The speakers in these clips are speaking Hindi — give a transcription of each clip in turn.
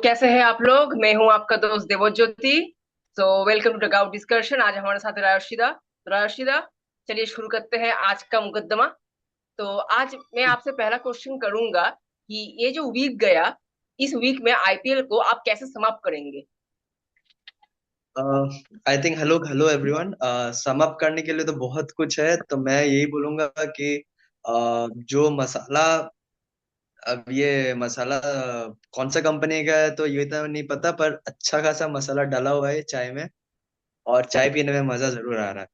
कैसे हैं आप लोग। मैं हूं आपका दोस्त Devojyoti Jyoti. Welcome to dugout discussion. आज हमारे साथ है राशिदा। राशिदा, चलिए शुरू करते हैं आज का मुकदमा। तो आज मैं आपसे पहला क्वेश्चन करूंगा कि ये जो वीक गया, इस वीक में आईपीएल को आप कैसे समाप्त करेंगे। I think hello hello everyone. Sum up करने के लिए तो बहुत कुछ है, तो मैं यही बोलूंगा कि जो मसाला, अब ये मसाला कौन सा कंपनी का है तो ये तो नहीं पता, पर अच्छा खासा मसाला डाला हुआ है चाय में। और चाय पीने में मजा जरूर आ रहा है,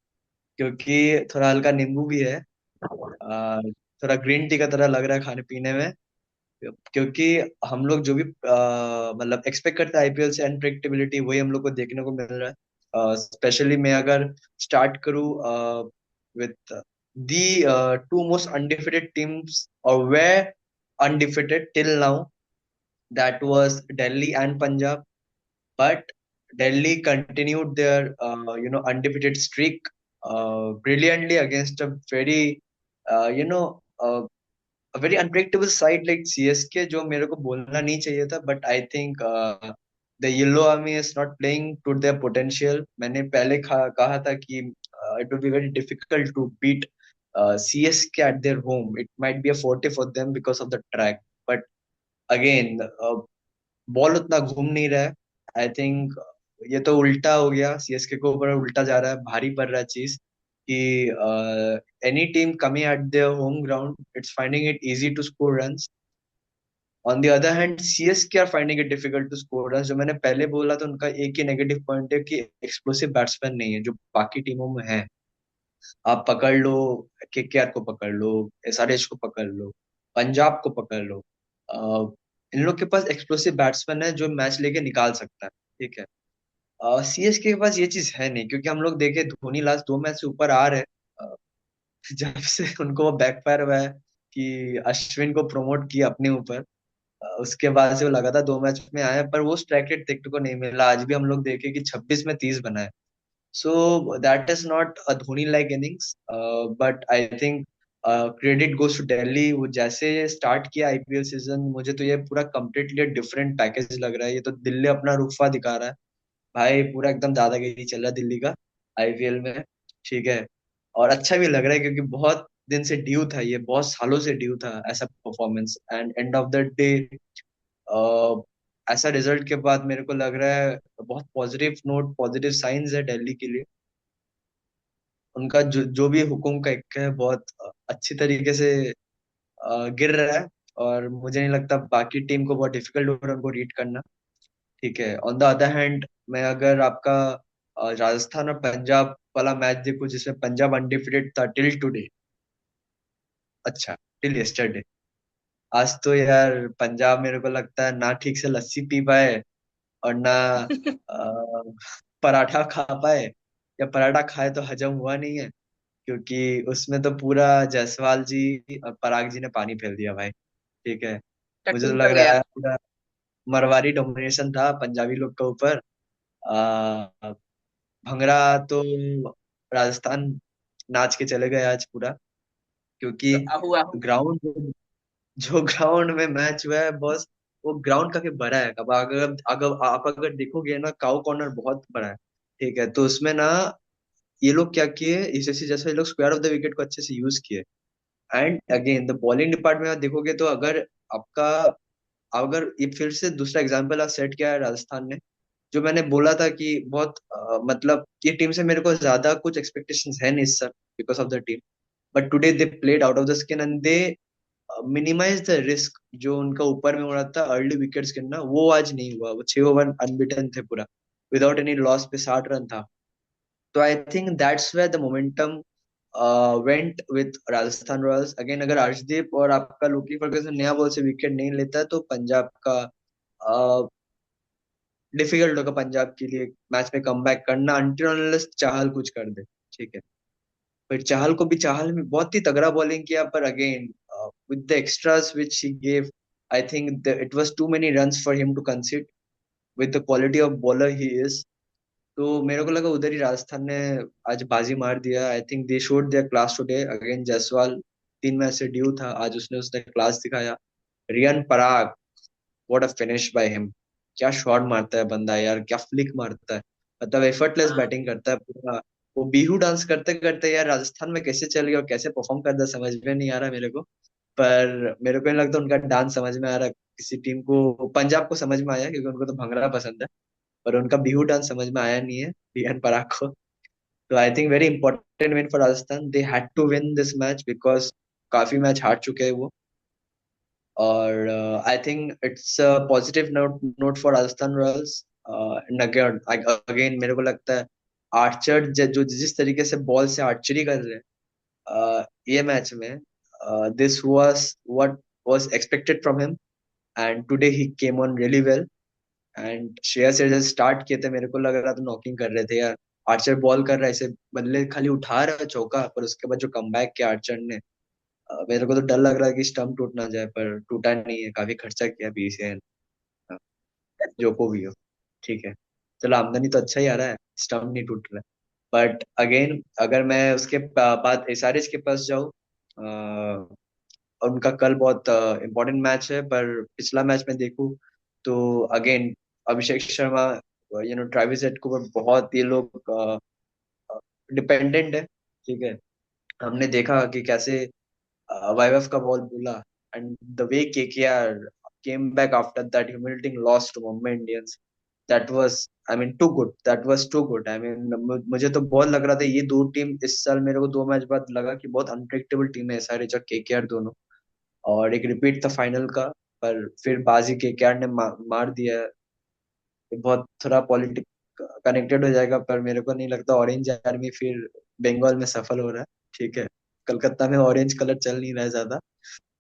क्योंकि थोड़ा हल्का नींबू भी है। थोड़ा ग्रीन टी का तरह लग रहा है खाने पीने में। क्योंकि हम लोग जो भी मतलब एक्सपेक्ट करते हैं आईपीएल से, अनप्रेडिक्टेबिलिटी, वही हम लोग को देखने को मिल रहा है। स्पेशली मैं अगर स्टार्ट करूँ with the two most undefeated teams, और वे undefeated till now, that was Delhi and Punjab. But Delhi continued their undefeated streak brilliantly against a very uh, you know uh, a very unpredictable side like CSK, जो मेरे को बोलना नहीं चाहिए था, but I think the Yellow Army is not playing to their potential. मैंने पहले कहा था कि it would be very difficult to beat CSK at their home. It might be a forte for them because of the track, but again ball उतना घूम नहीं रहा है। आई थिंक ये तो उल्टा हो गया, सीएसके को ऊपर उल्टा जा रहा है, भारी पड़ रहा है चीज कि any team coming at their home ground it's finding it easy to score runs. On the other hand CSK are finding it difficult to score runs. जो मैंने पहले बोला था, उनका एक ही नेगेटिव पॉइंट है कि एक्सप्लोसिव बैट्समैन नहीं है जो बाकी टीमों में है। आप पकड़ लो, केकेआर को पकड़ लो, एसआरएच को पकड़ लो, पंजाब को पकड़ लो, इन लोग के पास एक्सप्लोसिव बैट्समैन है जो मैच लेके निकाल सकता है। ठीक है, सीएसके के पास ये चीज है नहीं, क्योंकि हम लोग देखे धोनी लास्ट 2 मैच से ऊपर आ रहे हैं। जब से उनको वो बैकफायर हुआ है कि अश्विन को प्रमोट किया अपने ऊपर, उसके बाद से वो लगातार 2 मैच में आए हैं, पर वो स्ट्राइक रेट देखने को नहीं मिला। आज भी हम लोग देखे कि 26 में 30 बनाए। So that is not a Dhoni-like innings, but I think credit goes to Delhi। वो जैसे स्टार्ट किया आईपीएल सीजन, मुझे तो ये पूरा कम्प्लीटली डिफरेंट पैकेज लग रहा है। ये तो दिल्ली अपना रुतबा दिखा रहा है भाई, पूरा एकदम दादागिरी चल रहा है दिल्ली का आईपीएल में। ठीक है, और अच्छा भी लग रहा है क्योंकि बहुत दिन से ड्यू था, ये बहुत सालों से ड्यू था ऐसा performance. And end of the day ऐसा रिजल्ट के बाद मेरे को लग रहा है बहुत पॉजिटिव नोट, पॉजिटिव साइंस है दिल्ली के लिए। उनका जो जो भी हुकुम का एक है बहुत अच्छी तरीके से गिर रहा है। और मुझे नहीं लगता बाकी टीम को बहुत डिफिकल्ट हो रहा है उनको रीड करना। ठीक है, ऑन द अदर हैंड मैं अगर आपका राजस्थान और पंजाब वाला मैच देखूं, जिसमें पंजाब अनडिफिटेड था टिल टुडे, अच्छा, टिल यस्टरडे। आज तो यार पंजाब मेरे को लगता है ना ठीक से लस्सी पी पाए, और ना अ, पराठा खा पाए, या पराठा खाए तो हजम हुआ नहीं है, क्योंकि उसमें तो पूरा जायसवाल जी और पराग जी ने पानी फेर दिया भाई। ठीक है, मुझे टट्टी तो लग उतर रहा गया। है पूरा मरवारी डोमिनेशन था पंजाबी लोग का ऊपर। आ, भंगड़ा तो राजस्थान नाच के चले गए आज पूरा, क्योंकि तो आहू आहू। ग्राउंड, जो ग्राउंड में मैच हुआ है बॉस, वो ग्राउंड काफी बड़ा है। अब अगर अगर आप अगर देखोगे ना, काउ कॉर्नर बहुत बड़ा है। ठीक है, तो उसमें ना ये लोग क्या किए, इसे जैसे ये लोग स्क्वायर ऑफ द विकेट को अच्छे से यूज किए। And again the bowling department में आप देखोगे तो अगर आपका, अगर ये फिर से दूसरा एग्जांपल आप सेट किया है राजस्थान ने, जो मैंने बोला था कि बहुत मतलब ये टीम से मेरे को ज्यादा कुछ एक्सपेक्टेशंस है नहीं इस sir, because of the team. But today they played out of the skin and they minimise the risk. जो उनका ऊपर में हो रहा था अर्ली विकेट्स गिरना, वो आज नहीं हुआ। वो 6 ओवर अनबिटन थे पूरा, विदाउट एनी लॉस पे 60 रन था। तो I think that's where the momentum went with Rajasthan Royals. Again अगर अर्शदीप और आपका लोकी फर्गुसन नया बॉल से विकेट नहीं लेता है, तो पंजाब का डिफिकल्ट होगा पंजाब के लिए मैच में कमबैक करना, अनटिल अनलेस चाहल कुछ कर दे। ठीक है, फिर चाहल को भी, चाहल में बहुत ही तगड़ा बॉलिंग किया, पर again with the extras which he give, I think it was too many runs for him to concede with the quality of bowler he is. तो मेरे को लगा उधर ही राजस्थान ने आज बाजी मार दिया। I think they showed their class today. Again Jaiswal 3 match से ड्यू था, आज उसने उसने क्लास दिखाया। Riyan Parag, what a finish by him. क्या शॉट मारता है बंदा यार, क्या फ्लिक मारता है, मतलब एफर्टलेस हाँ। बैटिंग करता है पूरा। वो बीहू डांस करते करते यार राजस्थान में कैसे चल गया और कैसे परफॉर्म करता है समझ में नहीं आ रहा मेरे को। पर मेरे को नहीं लगता उनका डांस समझ में आ रहा किसी टीम को। पंजाब को समझ में आया क्योंकि उनको तो भंगड़ा पसंद है, पर उनका बिहू डांस समझ में आया नहीं है रियान पराग को। तो I think very important win for Rajasthan, they had to win this match because काफी मैच हार चुके हैं वो। और I think it's a positive note for Rajasthan Royals. Again again मेरे को लगता है आर्चर जो जिस तरीके से बॉल से आर्चरी कर रहे हैं ये मैच में, this was what was expected from him, and today he came on really well. And Shreyas Iyer जैसे स्टार्ट किए थे मेरे को लग रहा था नॉकिंग कर रहे थे यार। आर्चर बॉल कर रहा है ऐसे, बल्ले खाली उठा रहा है चौका, पर उसके बाद जो कमबैक किया आर्चर ने, मेरे को तो डर लग रहा है कि स्टंप टूट ना जाए, पर टूटा नहीं है। काफी खर्चा किया बीसीएल, जो को भी हो, ठीक है। चलो आमदनी तो अच्छा ही आ रहा है, स्टंप नहीं टूट रहा है। बट अगेन अगर मैं उसके बाद एसआरएच के पास जाऊँ, उनका कल बहुत इम्पोर्टेंट मैच है, पर पिछला मैच में देखूं तो again Abhishek Sharma, Travis head को बहुत ये लोग डिपेंडेंट है, ठीक है। हमने देखा कि कैसे वैभव का बॉल बोला, and the way KKR came back after that humiliating loss to Mumbai Indians, that was, I mean too good, that was too good. I mean मुझे तो बहुत लग रहा था ये दो टीम इस साल, मेरे को दो मैच बाद लगा कि बहुत अनप्रेडिक्टेबल टीम है एसआरएच और केकेआर दोनों, और एक रिपीट था फाइनल का। पर फिर बाजी केकेआर ने मार दिया। ये बहुत थोड़ा पॉलिटिक कनेक्टेड हो जाएगा, पर मेरे को नहीं लगता ऑरेंज आर्मी फिर बंगाल में सफल हो रहा है, ठीक है। कलकत्ता में ऑरेंज कलर चल नहीं रहा है ज्यादा,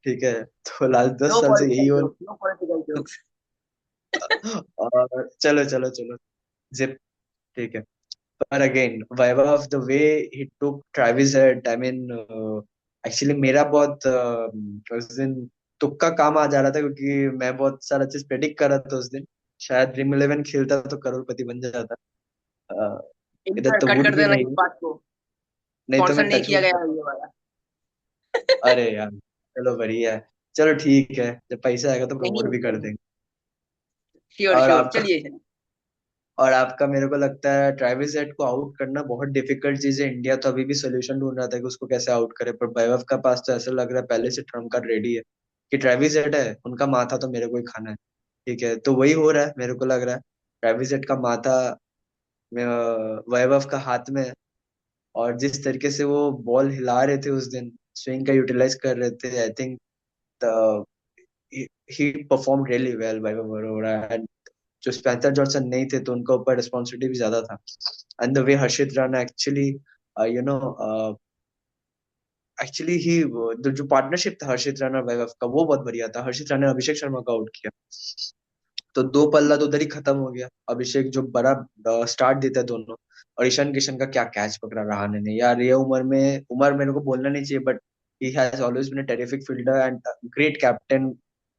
ठीक है। तो लास्ट नो 10 साल से यही पॉलिटिकल हो। Jokes, no political jokes. और चलो चलो चलो, जिप, ठीक है। पर again viva of the way he took Travis Head, I mean actually मेरा बहुत उस दिन तुक्का काम आ जा रहा था, क्योंकि मैं बहुत सारा चीज प्रेडिक्ट कर रहा था उस दिन। शायद ड्रीम इलेवन खेलता तो करोड़पति बन जाता। अ, इधर तो कट वुड कर भी देना नहीं इस है, बात को, नहीं तो स्पॉन्सर मैं नहीं किया टचवुड गया कर। है ये वाला। अरे यार, चलो बढ़िया है। चलो ठीक है, जब पैसा आएगा तो नहीं प्रमोट भी कर नहीं, देंगे। श्योर और श्योर, आपका चलिए चलिए। और आपका मेरे को लगता है ट्रेविस हेड को आउट करना बहुत डिफिकल्ट चीज है। इंडिया तो अभी भी सोल्यूशन ढूंढ रहा था कि उसको कैसे आउट करे, पर वैभव का पास तो ऐसा लग रहा है पहले से ट्रम्प कार्ड रेडी है कि ट्रेविस हेड है, उनका माथा तो मेरे को ही खाना है, ठीक है। तो वही हो रहा है मेरे को लग रहा है, ट्रेविस हेड का माथा वैभव का हाथ में है। और जिस तरीके से वो बॉल हिला रहे थे उस दिन, स्विंग का यूटिलाइज कर रहे थे, I think he perform really well Vaibhav Arora. And जो स्पेंसर जॉनसन नहीं थे तो उनका ऊपर रिस्पॉन्सिबिलिटी भी ज्यादा था। And the way Harshit Rana actually, you know actually ही, जो पार्टनरशिप था हर्षित राणा और वैभव का वो बहुत बढ़िया था। हर्षित राणा ने अभिषेक शर्मा को आउट किया, तो दो पल्ला तो उधर ही खत्म हो गया। अभिषेक जो बड़ा स्टार्ट देता है दोनों, और ईशान किशन का क्या कैच पकड़ा रहाणे ने यार। ये उम्र में, उम्र मेरे को बोलना नहीं चाहिए, but he has always been a terrific fielder and great captain,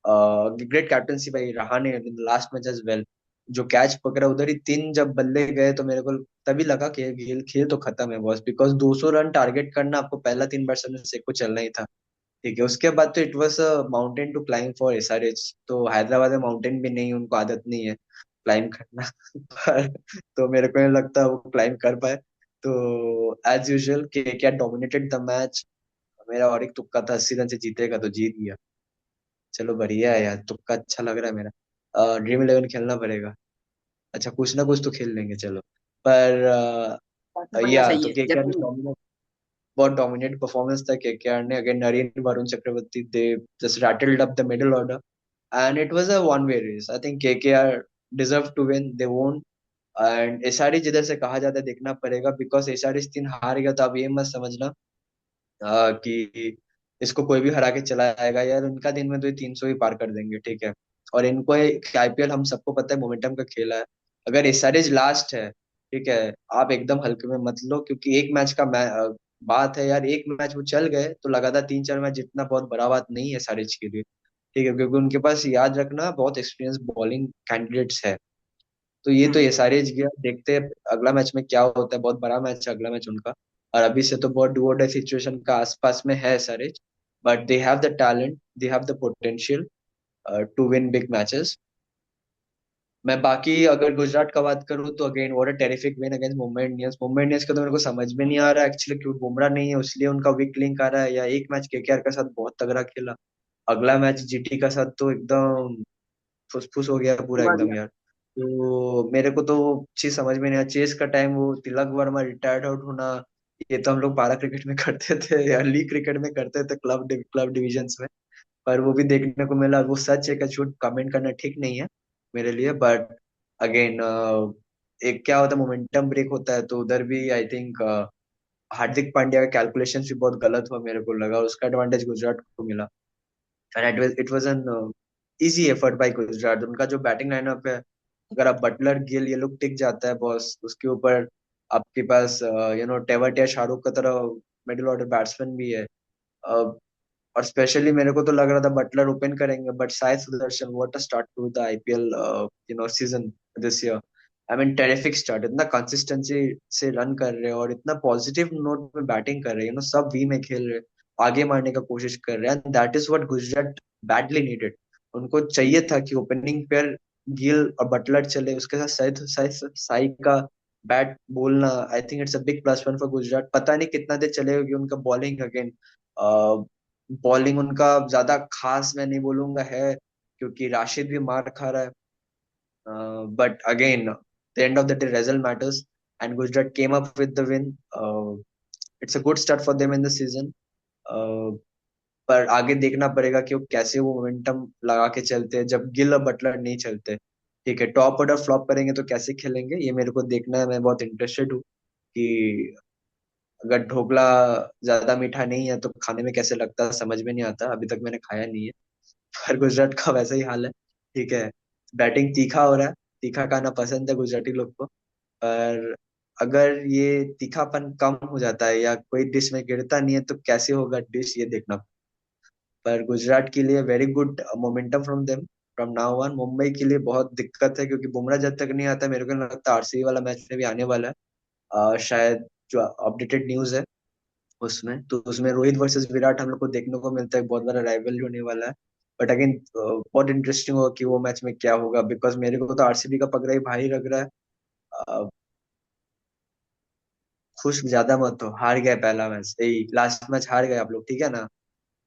great captaincy by Rahane in the last match as well. जो कैच पकड़ा उधर ही, तीन जब बल्ले गए तो मेरे को तभी लगा कि ये खेल खेल तो खत्म है बॉस, बिकॉज 200 रन टारगेट करना आपको पहला तीन बैट्समैन में से एक को चलना ही था, ठीक है। उसके बाद तो it was a mountain to climb for SRH. तो हैदराबाद में माउंटेन भी नहीं, उनको आदत नहीं है क्लाइंब करना। पर तो मेरे को नहीं लगता वो क्लाइंब कर पाए। तो as usual KKR dominated the match. मेरा और एक तुक्का था 80 रन से जीतेगा, तो जीत गया। चलो बढ़िया है यार, तुक्का अच्छा लग रहा है मेरा। ड्रीम इलेवन खेलना पड़ेगा। अच्छा कुछ ना कुछ तो खेल लेंगे, चलो। पर काफी बढ़िया, या सही तो है केकेआर ने जरूर। बहुत डोमिनेट परफॉर्मेंस था केकेआर ने। Again Narine, Varun Chakravarthy, they just rattled up the middle order and it was a one way race. I think KKR deserve to win, they won. And SRH जिधर से कहा जाता है देखना पड़ेगा, बिकॉज एसआरएच 3 हार गया तो आप ये मत समझना कि इसको कोई भी हरा के चला आएगा यार। उनका दिन में तो ये 300 ही पार कर देंगे, ठीक है। और इनको आईपीएल हम सबको पता है मोमेंटम का खेला है। अगर एसआरएच लास्ट है, ठीक है, आप एकदम हल्के में मत लो, क्योंकि एक मैच का बात है यार। एक मैच वो चल गए तो लगातार 3-4 मैच जितना बहुत बड़ा बात नहीं है एसआरएच के लिए, ठीक है, क्योंकि उनके पास याद रखना बहुत एक्सपीरियंस बॉलिंग कैंडिडेट्स है। तो ये तो एसआरएच गया, देखते हैं अगला मैच में क्या होता है। बहुत बड़ा मैच है अगला मैच उनका, और अभी से तो बहुत डू और डाई सिचुएशन का आसपास में है SRH. But they have the talent, they have the potential to win big matches. मैं बाकी अगर गुजरात का बात करूँ तो again what a terrific win against Mumbai Indians का तो मेरे को समझ में नहीं आ रहा एक्चुअली क्यों बुमराह नहीं है इसलिए उनका वीक लिंक आ रहा है, या एक मैच केकेआर के साथ बहुत तगड़ा खेला, अगला मैच जीटी का साथ तो एकदम फुसफुस हो गया पूरा हुआ एकदम गया। यार। तो मेरे को तो चीज समझ में नहीं आया चेस का टाइम, वो तिलक वर्मा रिटायर्ड आउट होना, ये तो हम लोग पारा क्रिकेट में करते थे या लीग क्रिकेट में करते थे क्लब डिविजन्स में, पर वो भी देखने को मिला। वो सच है का झूठ कमेंट करना ठीक नहीं है मेरे लिए, बट अगेन एक क्या होता है मोमेंटम ब्रेक होता है तो उधर भी आई थिंक हार्दिक पांड्या का कैलकुलेशन भी बहुत गलत हुआ मेरे को लगा, उसका एडवांटेज गुजरात को मिला। And it was an easy effort bye Gujarat. उनका जो बैटिंग लाइनअप है, अगर आप बटलर गिल ये लोग टिक जाता है बॉस, उसके ऊपर आपके पास टेवट या शाहरुख का तरह मिडिल ऑर्डर बैट्समैन भी है। और स्पेशली मेरे को तो लग रहा था बटलर ओपन करेंगे, but Sai Sudharsan what a start to the IPL season this year. I mean terrific start, इतना कंसिस्टेंसी से रन कर रहे हैं और इतना पॉजिटिव नोट में बैटिंग कर रहे हैं, सब वी में खेल रहे हैं, आगे मारने का कोशिश कर रहे हैं, and that is what Gujarat badly needed. उनको चाहिए था कि ओपनिंग पेयर गिल और बटलर चले, उसके साथ साई साई साई का बैट बोलना, आई think it's a big plus point for Gujarat. पता नहीं कितना देर चलेगी उनका बॉलिंग अगेन। बॉलिंग उनका ज्यादा खास मैं नहीं बोलूंगा है, क्योंकि राशिद भी मार खा रहा है, but again the end of the day result matters and Gujarat came up with the win. It's a good start for them in the season, पर आगे देखना पड़ेगा कि वो कैसे वो मोमेंटम लगा के चलते हैं जब गिल और बटलर नहीं चलते। ठीक है, टॉप ऑर्डर फ्लॉप करेंगे तो कैसे खेलेंगे ये मेरे को देखना है, मैं बहुत इंटरेस्टेड हूँ कि अगर ढोकला ज्यादा मीठा नहीं है तो खाने में कैसे लगता है समझ में नहीं आता, अभी तक मैंने खाया नहीं है। पर गुजरात का वैसा ही हाल है। ठीक है, बैटिंग तीखा हो रहा है, तीखा खाना पसंद है गुजराती लोग को, पर अगर ये तीखापन कम हो जाता है या कोई डिश में गिरता नहीं है तो कैसे होगा डिश ये देखना। पर गुजरात के लिए very good momentum from them from now on. Mumbai के लिए बहुत दिक्कत है क्योंकि बुमराह जब तक नहीं आता मेरे को नहीं लगता आरसीबी वाला मैच में भी आने वाला है। शायद जो अपडेटेड न्यूज है उसमें, तो उसमें रोहित वर्सेस विराट हम लोग को देखने को मिलता है, बहुत बड़ा राइवल होने वाला है। बट अगेन बहुत इंटरेस्टिंग होगा कि वो मैच में क्या होगा, बिकॉज मेरे को तो आरसीबी का पगड़ा ही भारी लग रहा है। अ, खुश ज्यादा मत हो, हार गए पहला मैच, यही लास्ट मैच हार गए आप लोग, ठीक है ना।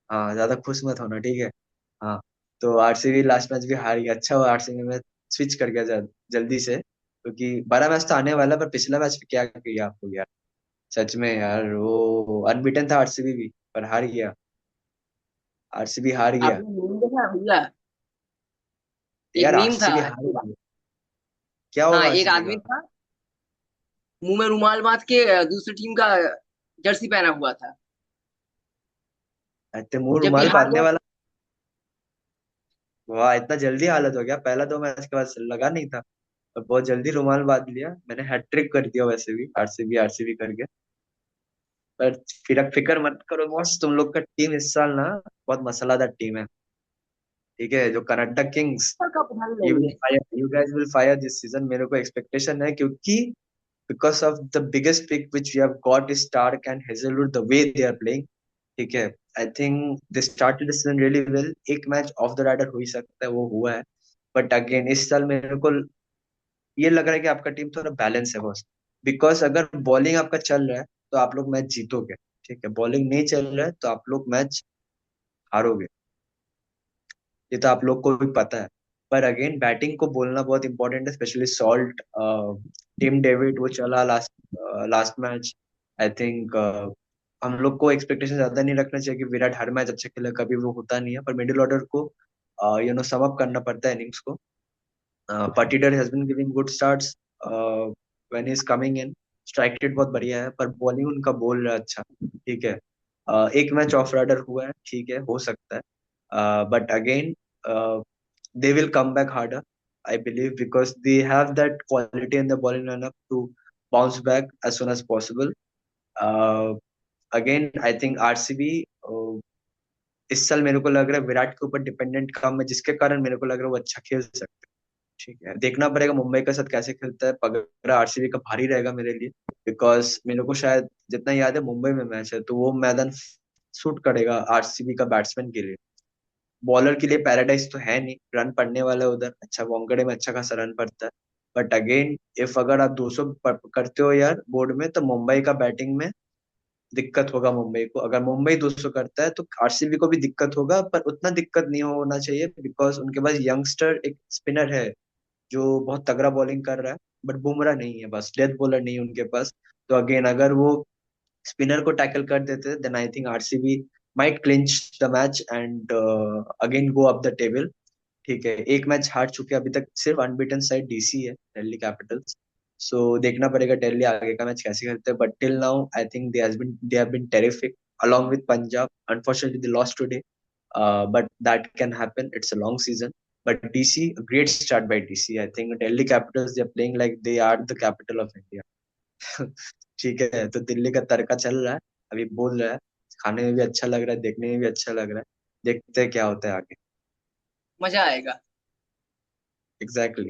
हाँ, ज्यादा खुश मत होना, ठीक है। हाँ, तो आरसीबी लास्ट मैच भी हार गया, अच्छा हुआ आरसीबी में स्विच कर गया जल्दी से, क्योंकि बड़ा मैच तो आने वाला है, पर पिछला मैच क्या किया आप लोग यार, सच में यार, वो अनबीटन था आरसीबी भी पर हार गया, आरसीबी हार गया। आपने मीम देखा भैया? एक यार मीम था। आरसीबी हार गई, क्या हाँ, होगा एक आरसीबी आदमी का। था, मुंह में रुमाल बांध के दूसरी टीम का जर्सी पहना हुआ था। इतने मुंह जब ये रुमाल हार बांधने गया, वाला, वाह इतना जल्दी हालत हो गया, पहला दो मैच के बाद लगा नहीं था और बहुत जल्दी रुमाल बांध लिया, मैंने हैट्रिक कर दिया वैसे भी आरसीबी आरसीबी करके। पर फिर फिक्र मत करो बॉस, तुम लोग का टीम इस साल ना बहुत मसालेदार टीम है। ठीक है, जो कनाडा किंग्स, का पता यू नहीं विल है। Fire, you guys will fire this season, मेरे को एक्सपेक्टेशन है क्योंकि because of the biggest pick which we have got is Stark and Hazelwood, the way they are playing, ठीक है। I think they started the season really well, एक मैच ऑफ द राइडर हो ही सकता है, वो हुआ है। बट अगेन इस साल मेरे को ये लग रहा है कि आपका टीम थोड़ा बैलेंस है बॉस, बिकॉज अगर बॉलिंग आपका चल रहा है तो आप लोग मैच जीतोगे, ठीक है, बॉलिंग नहीं चल रहा है तो आप लोग मैच हारोगे, ये तो आप लोग को भी पता है। पर अगेन बैटिंग को बोलना बहुत इंपॉर्टेंट है, स्पेशली सॉल्ट, टिम डेविड वो चला last last match. I think हम लोग को एक्सपेक्टेशन ज्यादा नहीं रखना चाहिए कि विराट हर मैच अच्छा खेले, कभी वो होता नहीं है, पर मिडिल ऑर्डर को सम अप करना पड़ता है इनिंग्स को। Patidar has been giving good starts when he is coming in, strike rate बहुत बढ़िया है, पर बॉलिंग उनका बोल रहा है अच्छा, ठीक है। एक मैच ऑफ राइडर हुआ है, ठीक है, हो सकता है, but again they will come back harder, I believe, because they have that quality in the bowling lineup to bounce back as soon as possible. uh, Again I think RCB इस साल मेरे को लग रहा है विराट के ऊपर डिपेंडेंट कम है, जिसके कारण मेरे को लग रहा है वो अच्छा खेल सकते हैं। ठीक है, देखना पड़ेगा मुंबई के साथ कैसे खेलता है, पगड़ा आरसीबी का भारी रहेगा मेरे लिए, बिकॉज मेरे को शायद जितना याद है मुंबई में मैच है तो वो मैदान सूट करेगा आरसीबी का बैट्समैन के लिए। बॉलर के लिए पैराडाइज तो है नहीं, रन पड़ने वाला है उधर, अच्छा वानखेड़े में अच्छा खासा रन पड़ता है। बट अगेन इफ अगर आप 200 करते हो यार बोर्ड में, तो मुंबई का बैटिंग में दिक्कत होगा मुंबई को। अगर मुंबई 200 करता है तो आरसीबी को भी दिक्कत होगा, पर उतना दिक्कत नहीं होना चाहिए, बिकॉज उनके पास यंगस्टर एक स्पिनर है जो बहुत तगड़ा बॉलिंग कर रहा है। बट बुमराह नहीं है, बस डेथ बॉलर नहीं है उनके पास। तो अगेन अगर वो स्पिनर को टैकल कर देते then I think RCB might clinch the match and again go up the table. ठीक है, एक मैच हार चुके हैं अभी तक, सिर्फ अनबीटन साइड डीसी है, दिल्ली कैपिटल्स। सो देखना पड़ेगा दिल्ली आगे का मैच कैसे खेलते हैं, but till now I think they have been terrific along with Punjab. Unfortunately, they lost today, but that can happen. It's a long season. But DC, a great start by DC. I think Delhi Capitals, they're playing like they are the capital of India. ठीक है, तो दिल्ली का तड़का चल रहा है, अभी बोल रहा है, खाने में भी अच्छा लग रहा है, देखने में भी अच्छा लग रहा है। देखते हैं क्या होता है आगे। मजा आएगा। एग्जैक्टली।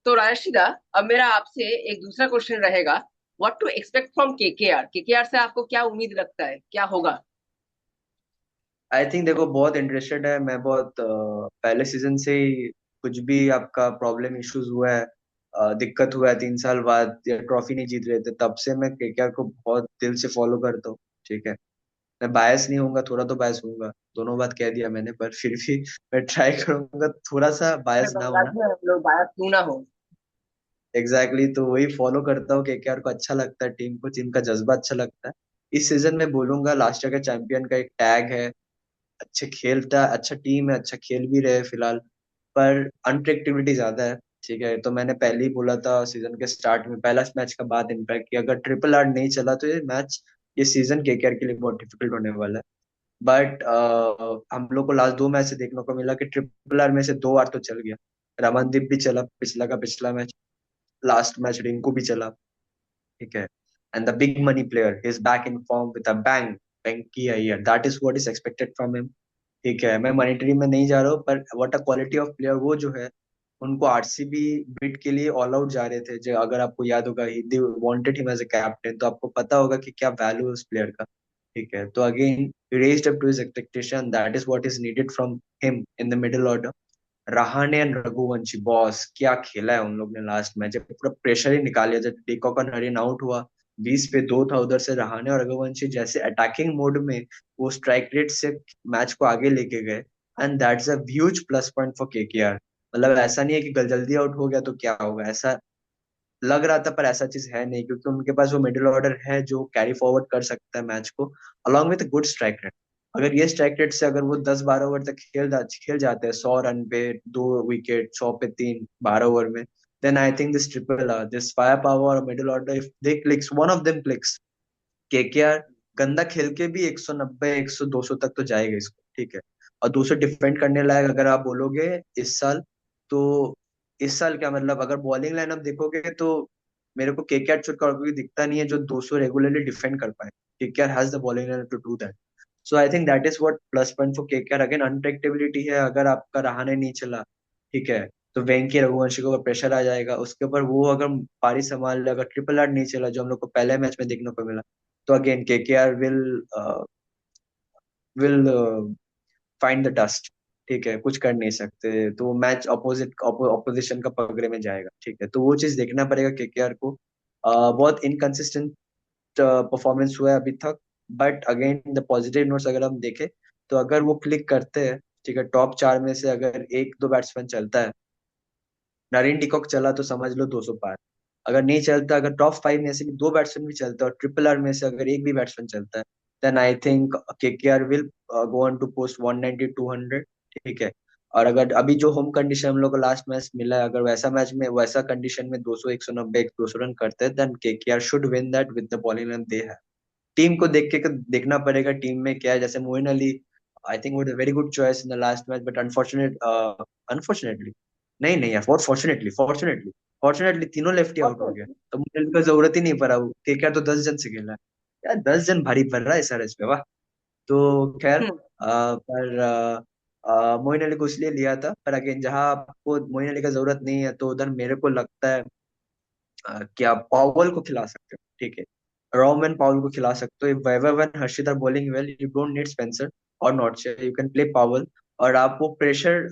तो राशिदा, अब मेरा आपसे एक दूसरा क्वेश्चन रहेगा। What to expect from KKR? KKR से आपको क्या उम्मीद लगता है, क्या होगा? आई थिंक देखो, बहुत इंटरेस्टेड है मैं, बहुत पहले सीजन से ही कुछ भी आपका प्रॉब्लम इश्यूज हुआ है, दिक्कत हुआ है 3 साल बाद या ट्रॉफी नहीं जीत रहे थे, तब से मैं केकेआर को बहुत दिल से फॉलो करता हूँ। ठीक है, मैं बायस नहीं होऊंगा, थोड़ा तो बायस होऊंगा, दोनों बात कह दिया मैंने, पर फिर भी मैं ट्राई करूंगा थोड़ा सा बायस ना होना। बंगाली में हम लोग बात क्यों ना हो। तो वही फॉलो करता हूँ, केकेआर को अच्छा लगता है, टीम को, टीम का जज्बा अच्छा लगता है। इस सीजन में बोलूंगा लास्ट ईयर के चैंपियन का एक टैग है, अच्छे खेलता, अच्छा टीम है, अच्छा खेल भी रहे फिलहाल, पर अनप्रेडिक्टेबिलिटी ज्यादा है। ठीक है, तो मैंने पहले ही बोला था सीजन के स्टार्ट में, पहला मैच का बाद इनफैक्ट, कि अगर ट्रिपल आर नहीं चला तो ये मैच, ये सीजन केकेआर के लिए बहुत डिफिकल्ट होने वाला है। बट हम लोग को लास्ट 2 मैच से देखने को मिला कि ट्रिपल आर में से 2 बार तो चल गया। रमनदीप भी चला पिछला का पिछला मैच, लास्ट मैच रिंकू भी चला। ठीक है, and the big money player is back in form with a bang, Venky Iyer, that is what is expected from him. ठीक है, मैं मॉनिटरी में नहीं जा रहा हूँ, पर what a quality of player वो जो है, उनको आरसीबी बिड के लिए ऑल आउट जा रहे थे, जो अगर आपको याद होगा, they wanted him as a captain, तो आपको पता होगा कि क्या वैल्यू है उस प्लेयर का। ठीक है, तो again raised up to his expectation, that is what is needed from him in the middle order. Rahane and Raghuvanshi, boss क्या खेला है उन लोग ने लास्ट मैच, पूरा प्रेशर ही निकाल लिया। जब टेकऑफ का नरीन आउट हुआ, 20 पे 2 था, उधर से रहाणे और रघुवंशी जैसे अटैकिंग मोड में वो स्ट्राइक रेट से मैच को आगे लेके गए, and that's a huge plus point for KKR. मतलब ऐसा नहीं है कि जल्दी आउट हो गया तो क्या होगा, ऐसा लग रहा था, पर ऐसा चीज है नहीं, क्योंकि उनके पास वो मिडिल ऑर्डर है जो कैरी फॉरवर्ड कर सकता है मैच को, along with good strike rate. अगर ये स्ट्राइक रेट से अगर वो 10-12 ओवर तक खेल जाते हैं, 100 रन पे 2 विकेट, 100 पे 3, 12 ओवर में, then I think this triple this fire power और middle order, if they clicks, one of them clicks, KKR गंदा खेल के भी 190, 100, 200 तक तो जाएगा इसको। ठीक है, और 200 डिफेंड करने लायक अगर आप बोलोगे इस साल, तो इस साल क्या मतलब, अगर बॉलिंग लाइनअप देखोगे तो मेरे को केकेआर छोड़ कर और कोई दिखता नहीं है जो 200 रेगुलरली डिफेंड कर पाए। KKR has the bowling lineup to do that. So I think that is what plus point for KKR. Again unpredictability है, अगर आपका रहाणे नहीं चला, ठीक है, तो वेंकी रघुवंशी को प्रेशर आ जाएगा उसके ऊपर, वो अगर पारी संभाल ले, अगर ट्रिपल आर नहीं चला जो हम लोग को पहले मैच में देखने को मिला, तो again KKR will find the dust. ठीक है, कुछ कर नहीं सकते, तो मैच ऑपोजिशन का पगड़े में जाएगा। ठीक है, तो वो चीज देखना पड़ेगा केकेआर को। बहुत इनकंसिस्टेंट परफॉर्मेंस हुआ है अभी तक, but again the positive notes अगर हम देखें, तो अगर वो क्लिक करते हैं, ठीक है, टॉप 4 में से अगर एक दो बैट्समैन चलता है, नरीन डिकॉक चला तो समझ लो 200 पार। अगर नहीं चलता, अगर टॉप 5 में से भी 2 बैट्समैन भी चलता है और ट्रिपल आर में से अगर एक भी बैट्समैन चलता है, then I think KKR will go on to post 190, 200। ठीक है, और अगर अभी जो होम कंडीशन हम लोग को लास्ट मैच मिला है, अगर वैसा मैच में वैसा कंडीशन में 200, 190, 200 रन करते हैं, then KKR should win that with the bowling line they है। टीम को देख के देखना पड़ेगा टीम में क्या है, जैसे Moeen Ali, I think would very good choice in the last match, but unfortunately, नहीं नहीं यार, फॉर्चुनेटली फॉर्चुनेटली फॉर्चुनेटली तीनों लेफ्टी आउट हो गया, तो मोइन अली का जरूरत ही नहीं पड़ा, वो केकेआर तो 10 जन से खेला है। यार 10 जन भारी पड़ रहा है SRH पे, वाह। तो खैर, हम्म। पर मोइन अली को इसलिए लिया था, पर अगेन जहां आपको मोइन अली का जरूरत नहीं है, तो उधर मेरे को लगता है कि आप पॉवल को खिला सकते हो। ठीक है, रॉम एंड पाउल को खिला सकते हो। If Vaibhav and Harshit are bowling well, you don't need Spencer और Nortje, you can play Powell. और आप वो प्रेशर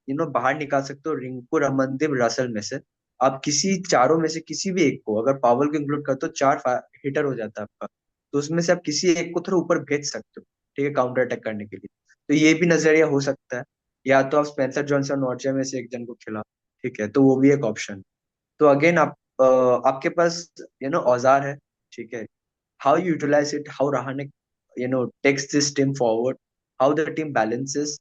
बाहर निकाल सकते हो रिंकू, रमनदीप, रसल में से। आप किसी चारों में से किसी भी एक को, अगर पावल को इंक्लूड करते हो, चार हिटर हो जाता है आपका। तो उसमें से आप किसी एक को थोड़ा ऊपर भेज सकते हो, ठीक है, काउंटर अटैक करने के लिए। तो ये भी नजरिया हो सकता है। या तो आप स्पेंसर जॉनसन, नॉर्थ में से एक जन को खिला, ठीक है, तो वो भी एक ऑप्शन। तो अगेन आप आपके पास औजार है, ठीक है। How you utilise it, how Rahane takes this team forward, how the team balances,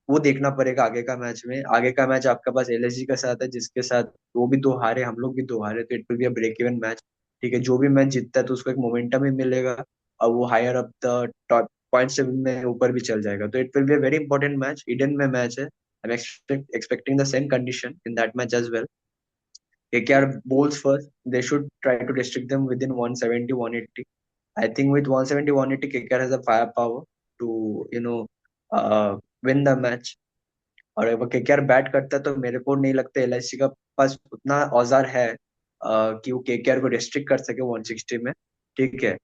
वो देखना पड़ेगा आगे का मैच में। आगे का मैच आपके पास एलएसजी के साथ है, जिसके साथ वो भी दो हारे, हम लोग भी दो हारे, तो it will be a break even match, ठीक है। जो भी मैच जीतता है तो उसको एक मोमेंटम ही मिलेगा, और वो higher up the top point table में ऊपर भी चल जाएगा। तो इट विल बी अ वेरी इंपॉर्टेंट मैच, ईडन में मैच है। I am expecting the same condition in that match as well. KKR bowls first. They should try to restrict them within 170, 180. I think with 170, 180, KKR has a firepower to, win the match. और अगर केकेआर बैट करता है तो मेरे को नहीं लगता एलआईसी का पास उतना औजार है कि वो केकेआर को रिस्ट्रिक्ट कर सके 160 में, ठीक है।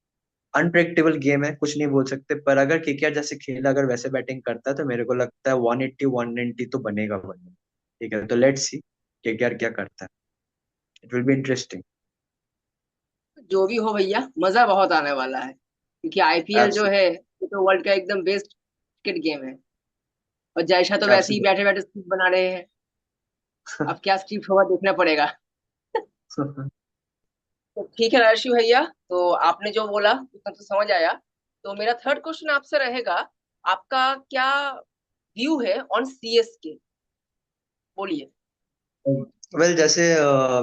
अनप्रेडिक्टेबल गेम है, कुछ नहीं बोल सकते, पर अगर केकेआर जैसे खेला, अगर वैसे बैटिंग करता है, तो मेरे को लगता है 180, 190 तो बनेगा बनेगा, ठीक है। तो लेट्स सी केकेआर क्या करता है। It will be interesting. जो भी हो भैया, मजा बहुत आने वाला है, क्योंकि आईपीएल जो है ये तो वर्ल्ड का एकदम बेस्ट क्रिकेट गेम है। और जयशा तो वैसे ही बैठे बैठे स्क्रिप्ट बना रहे हैं। अब क्या स्क्रिप्ट होगा देखना पड़ेगा। तो ठीक है राजश्री भैया, तो आपने जो बोला उतना तो समझ आया। तो मेरा थर्ड क्वेश्चन आपसे रहेगा, आपका क्या व्यू है ऑन सीएसके? बोलिए। वेल जैसे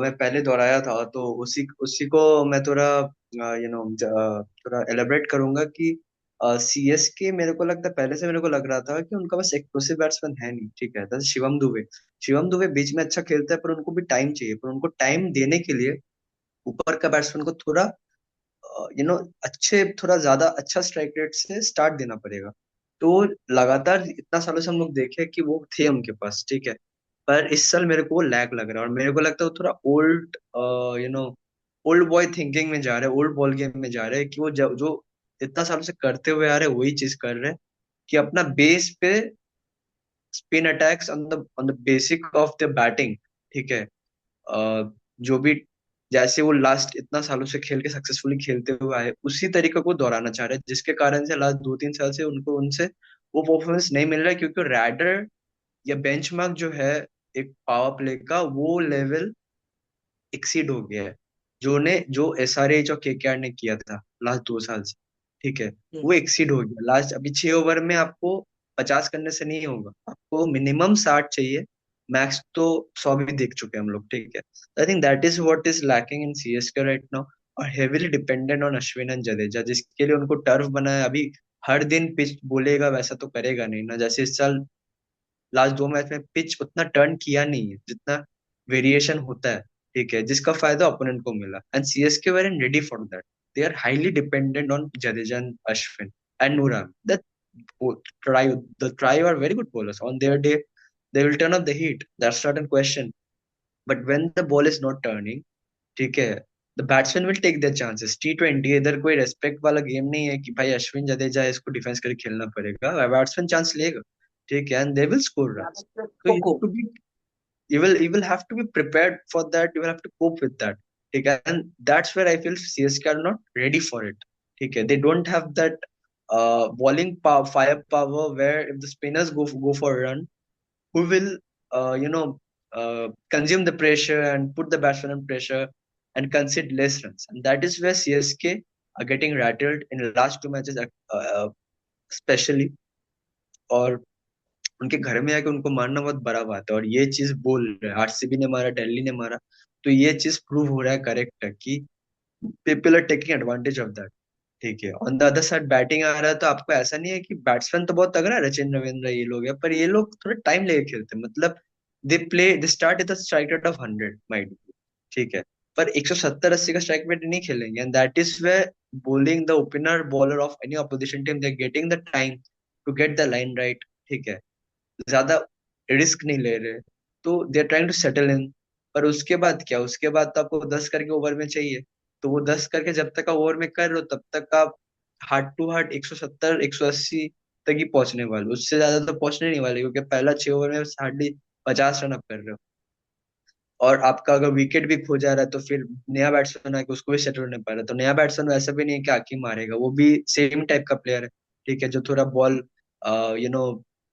मैं पहले दोहराया था, तो उसी उसी को मैं थोड़ा थोड़ा एलेबरेट करूंगा कि सीएसके, मेरे को लगता है, पहले से मेरे को लग रहा था कि उनका बस एक्सप्लोसिव बैट्समैन है नहीं, ठीक है। जैसे शिवम दुबे बीच में अच्छा खेलता है, पर उनको भी टाइम चाहिए। पर उनको टाइम देने के लिए ऊपर का बैट्समैन को थोड़ा अच्छे, थोड़ा ज्यादा अच्छा स्ट्राइक रेट से स्टार्ट देना पड़ेगा। तो लगातार इतना सालों से हम लोग देखे कि वो थे उनके पास, ठीक है। पर इस साल मेरे को वो लैग लग रहा है, और मेरे को लगता है वो थोड़ा old you know old boy thinking में जा रहे हैं, ओल्ड बॉल गेम में जा रहे हैं, कि वो जो इतना सालों से करते हुए आ रहे हैं वही चीज कर रहे हैं, कि अपना बेस पे spin attacks on the basic of the batting, ठीक है। जो भी, जैसे वो लास्ट इतना सालों से खेल के सक्सेसफुली खेलते हुए आए, उसी तरीके को दोहराना चाह रहे हैं, जिसके कारण से लास्ट 2-3 साल से उनको उनसे वो परफॉर्मेंस नहीं मिल रहा है, क्योंकि रैडर या बेंचमार्क जो है एक पावर प्ले का, वो लेवल एक्सीड हो गया है। जो एसआरएच और केकेआर ने किया था लास्ट 2 साल से, ठीक है, वो एक्सीड हो गया। लास्ट अभी 6 ओवर में आपको 50 करने से नहीं होगा, आपको मिनिमम 60 चाहिए, मैक्स तो 100 भी देख चुके हैं हम लोग, ठीक है। I think that is what is lacking in CSK right now. और heavily dependent on Ashwin and Jadeja, जिसके लिए उनको टर्फ बनाया। अभी हर दिन पिच बोलेगा वैसा तो करेगा नहीं ना, जैसे इस साल लास्ट 2 मैच में पिच उतना टर्न किया नहीं है जितना वेरिएशन होता है, ठीक है, जिसका फायदा ओपोनेंट को मिला। And CSK were in ready for that. They are highly dependent on Jadeja and Ashwin and नूरान। That try the trio are very good bowlers on their day. They will turn up the heat, that's not a question. But when the ball is not turning, ठीक है, the batsman will take their chances. टी20 इधर कोई रेस्पेक्ट वाला गेम नहीं है कि भाई अश्विन जडेजा है, इसको डिफेंस करके खेलना पड़ेगा। बैट्समैन चांस लेगा, ठीक है, and they will score runs. तो यू कोको। Have to be, you will have to be prepared for that, you will have to cope with that, ठीक है। and that's where I feel CSK are not ready for it, ठीक है। They don't have that bowling power, firepower, where if the spinners go for a run, who will uh, you know consume the pressure and put the batsman under pressure and concede less runs. And that is where CSK are getting rattled in the last 2 matches, especially. और उनके घर में आके उनको मारना बहुत बड़ा बात है, और ये चीज बोल रहे हैं, आरसीबी ने मारा, दिल्ली ने मारा, तो ये चीज प्रूव हो रहा है, करेक्ट है, कि people are taking advantage of that, ठीक है। On the other side batting आ रहा है, तो आपको ऐसा नहीं है कि बैट्समैन तो बहुत तगड़ा है, रचिन रविंद्र ये लोग है, पर ये लोग थोड़ा टाइम लेके खेलते हैं। मतलब they start with strike rate of 100 might, ठीक है, पर 170-80 का स्ट्राइक रेट नहीं खेलेंगे। And that is way bowling the opener bowler of any opposition team, they getting the time to get the line right, ठीक है, ज्यादा रिस्क नहीं ले रहे, तो they are trying to settle in. पर उसके बाद क्या, उसके बाद तो आपको 10 करके ओवर में चाहिए, तो वो 10 करके जब तक आप ओवर में कर रहे हो तब तक आप हार्ट टू हार्ट 170 180 तक ही पहुंचने वाले हो। उससे ज्यादा तो पहुंचने नहीं वाले, क्योंकि पहला 6 ओवर में हार्डली 50 रन आप कर रहे हो। और आपका अगर विकेट भी खो जा रहा है तो फिर नया बैट्समैन आके उसको भी सेटल नहीं पा रहा, तो नया बैट्समैन वैसा भी नहीं है कि आके मारेगा, वो भी सेम टाइप का प्लेयर है। ठीक है, जो थोड़ा बॉल यू नो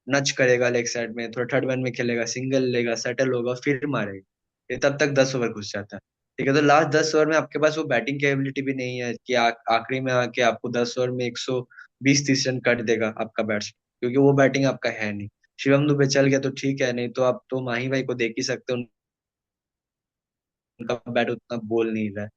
नच करेगा लेग साइड में, थोड़ा थर्ड मैन में खेलेगा, सिंगल लेगा, सेटल होगा, फिर मारेगा। ये तब तक 10 ओवर घुस जाता है। ठीक है, तो लास्ट 10 ओवर में आपके पास वो बैटिंग कैपेबिलिटी भी नहीं है कि आखिरी में आके आपको 10 ओवर में 120-130 रन कर देगा आपका बैट्समैन, क्योंकि वो बैटिंग आपका है नहीं। शिवम दुबे चल गया तो ठीक है, नहीं तो आप तो माही भाई को देख ही सकते हो, उनका बैट उतना बोल नहीं रहा है।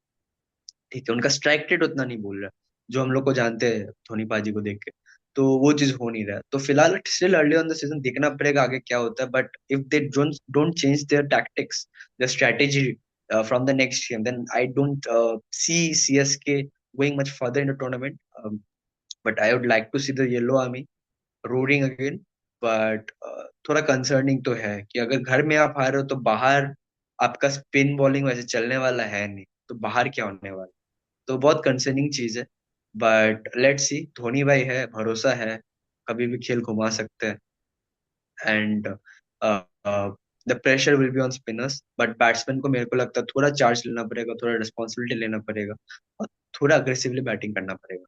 ठीक है, उनका स्ट्राइक रेट उतना नहीं बोल रहा है, जो हम लोग को जानते हैं धोनी पाजी को देख के। तो वो चीज हो नहीं रहा है, तो फिलहाल still early on the season, देखना पड़ेगा आगे क्या होता है। But if they don't change their tactics, their strategy from the next game, then I don't see CSK going much further in the tournament. But I would like to see the yellow army roaring again. But थोड़ा कंसर्निंग तो है कि अगर घर में आप हारे हो तो बाहर आपका स्पिन बॉलिंग वैसे चलने वाला है नहीं, तो बाहर क्या होने वाला। तो बहुत कंसर्निंग चीज है। बट लेट्स सी, धोनी भाई है, भरोसा है, कभी भी खेल घुमा सकते हैं। And the pressure will be on spinners, but batsman को मेरे को लगता है थोड़ा चार्ज लेना पड़ेगा, थोड़ा रिस्पॉन्सिबिलिटी लेना पड़ेगा, और थोड़ा अग्रेसिवली बैटिंग करना पड़ेगा।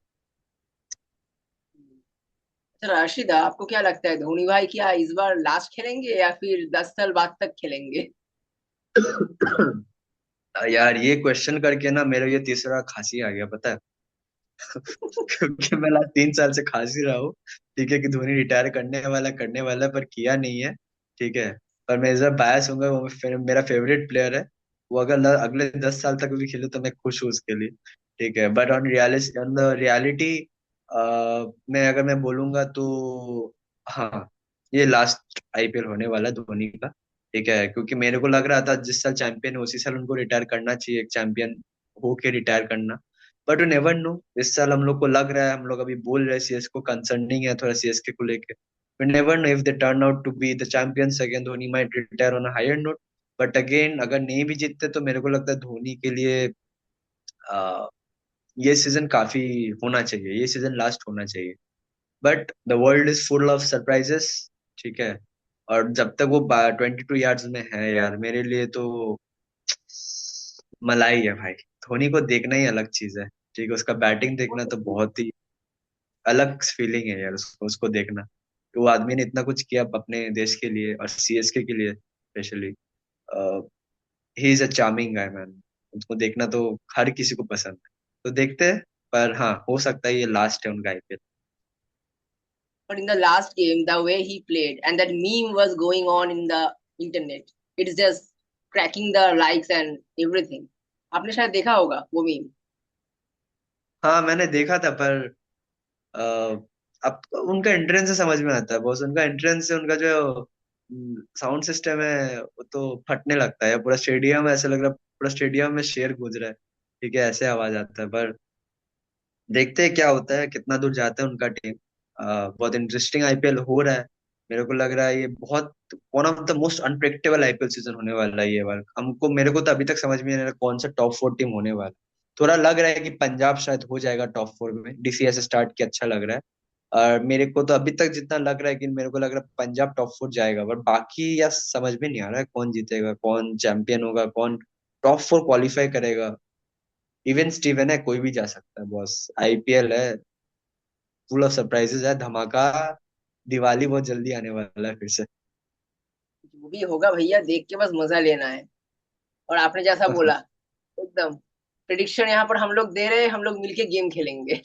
अच्छा राशिदा, आपको क्या लगता है धोनी भाई क्या इस बार लास्ट खेलेंगे या फिर 10 साल बाद तक खेलेंगे? यार ये क्वेश्चन करके ना मेरा ये तीसरा खांसी आ गया, पता है। क्योंकि मैं लास्ट 3 साल से खांसी रहा हूँ। ठीक है, कि धोनी रिटायर करने वाला है, पर किया नहीं है। ठीक है, पर मैं इस बार बायस हूँ, वो मेरा फेवरेट प्लेयर है। वो अगर अगले 10 साल तक भी खेले तो मैं खुश हूँ उसके लिए। ठीक है, बट ऑन द रियलिटी मैं अगर मैं बोलूंगा तो हाँ, ये लास्ट आईपीएल होने वाला है धोनी का। ठीक है, क्योंकि मेरे को लग रहा था जिस साल चैंपियन उसी साल उनको रिटायर करना चाहिए, एक चैंपियन होके रिटायर करना। बट यू नेवर नो, इस साल हम लोग को लग रहा है, हम लोग अभी बोल रहे हैं सीएस को कंसर्निंग है थोड़ा सीएसके को लेके। We never know if they turn out to be the champions again, Dhoni might retire on a higher note. But again अगर नहीं भी जीतते तो मेरे को लगता है धोनी के लिए आ, ये सीजन काफी होना चाहिए, ये सीजन लास्ट होना चाहिए। But the world is full of surprises. ठीक है, और जब तक वो 22 यार्ड्स में है यार, मेरे लिए तो मलाई है भाई। धोनी को देखना ही अलग चीज है। ठीक है, उसका बैटिंग देखना तो बहुत ही अलग फीलिंग है यार, उसको देखना। तो वो आदमी ने इतना कुछ किया अपने देश के लिए और सीएसके के लिए specially. He is a charming guy man. उसको देखना तो हर किसी को पसंद है, तो देखते हैं। पर हाँ, हो सकता है ये लास्ट है उनका IPL. But in the last game, the way he played and that meme was going on in the internet, it's just cracking the likes and everything. आपने शायद देखा होगा वो मीम। हाँ मैंने देखा था, पर अब उनका एंट्रेंस से समझ में आता है बॉस, उनका एंट्रेंस से उनका जो साउंड सिस्टम है वो तो फटने लगता है, पूरा स्टेडियम ऐसा लग रहा है, पूरा स्टेडियम में शेर गूंज रहा है। ठीक है, ऐसे आवाज आता है। पर देखते हैं क्या होता है, कितना दूर जाता है उनका टीम। बहुत इंटरेस्टिंग आईपीएल हो रहा है। मेरे को लग रहा है ये बहुत one of the most unpredictable IPL season होने वाला है ये बार। हमको मेरे को तो अभी तक समझ में नहीं आ रहा कौन सा टॉप 4 टीम होने वाला है। थोड़ा लग रहा है कि पंजाब शायद हो जाएगा टॉप 4 में, डीसीएस स्टार्ट किया, अच्छा लग रहा है। और मेरे को तो अभी तक जितना लग रहा है कि मेरे को लग रहा है पंजाब टॉप 4 जाएगा, बट बाकी यार समझ में नहीं आ रहा है कौन जीतेगा, कौन चैंपियन होगा, कौन टॉप 4 क्वालिफाई करेगा। इवन स्टीवन है, कोई भी जा सकता है बॉस, आईपीएल है, फुल ऑफ सरप्राइजेस है, धमाका। दिवाली बहुत जल्दी आने वाला है फिर से। जो भी होगा भैया देख के बस मजा लेना है। और आपने जैसा बोला एकदम प्रिडिक्शन यहाँ पर हम लोग दे रहे हैं, हम लोग मिलके गेम खेलेंगे।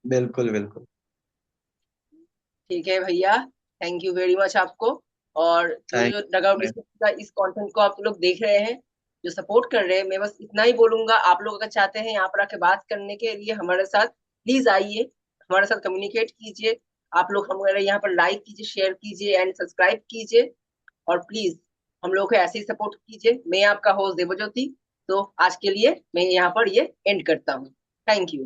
बिल्कुल बिल्कुल। ठीक है भैया, थैंक यू वेरी मच आपको। और जो थैंक जो डगआउट यू। डिस्कशन का इस कंटेंट को आप लोग देख रहे हैं, जो सपोर्ट कर रहे हैं, मैं बस इतना ही बोलूंगा, आप लोग अगर चाहते हैं यहाँ पर आके बात करने के लिए हमारे साथ, प्लीज आइए, हमारे साथ कम्युनिकेट कीजिए। आप लोग हमारे यहाँ पर लाइक कीजिए, शेयर कीजिए एंड सब्सक्राइब कीजिए। और प्लीज हम लोग को ऐसे ही सपोर्ट कीजिए। मैं आपका होस्ट देवज्योति। तो आज के लिए मैं यहाँ पर ये एंड करता हूँ। Thank you.